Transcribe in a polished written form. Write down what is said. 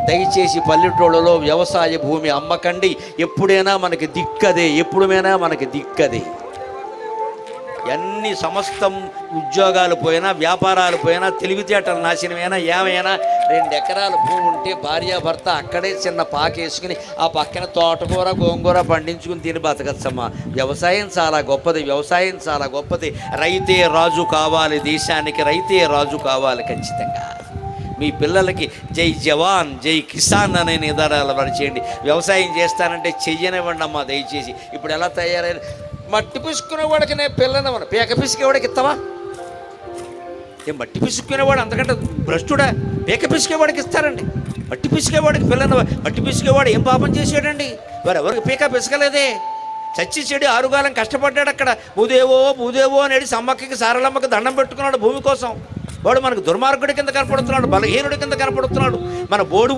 దయచేసి పల్లెటూళ్ళలో వ్యవసాయ భూమి అమ్మకండి. ఎప్పుడైనా మనకి దిక్కదే, ఎప్పుడైనా మనకి దిక్కదే. అన్ని సమస్తం ఉద్యోగాలు పోయినా, వ్యాపారాలు పోయినా, తెలివితేటలు నాశనమైనా, ఏమైనా 2 ఎకరాల భూమి ఉంటే భార్యాభర్త అక్కడే చిన్న పాకేసుకుని ఆ పక్కన తోటకూర గోంగూర పండించుకుని తిని బతకచ్చమ్మా. వ్యవసాయం చాలా గొప్పది, వ్యవసాయం చాలా గొప్పది. రైతే రాజు కావాలి, దేశానికి రైతే రాజు కావాలి ఖచ్చితంగా. మీ పిల్లలకి జై జవాన్ జై కిసాన్ అనే నిదానాలు పరిచేయండి. వ్యవసాయం చేస్తానంటే చెయ్యనివ్వండి అమ్మా దయచేసి. ఇప్పుడు ఎలా తయారైన మట్టి పిసుకునేవాడికి నేను పిల్లనవను, పీక పిసికేవాడికి ఇస్తావా? మట్టి పిసుకునేవాడు అంతకంటే భ్రష్టుడా? పీక పిసికేవాడికి ఇస్తారండి. మట్టి పిసికేవాడికి పిల్లన, మట్టి పిసికేవాడు ఏం పాపం చేశాడండి? వారు ఎవరికి పీక పిసకలేదే. చచ్చి చెడు ఆరుగాలం కష్టపడ్డాడు అక్కడ. భూదేవో భూదేవో అనేది సమ్మక్కకి సారలమ్మకి దండం పెట్టుకున్నాడు భూమి కోసం. వాడు మనకు దుర్మార్గుడి కింద కనపడుతున్నాడు, బలహీనుడి కింద కనపడుతున్నాడు. మన బోడు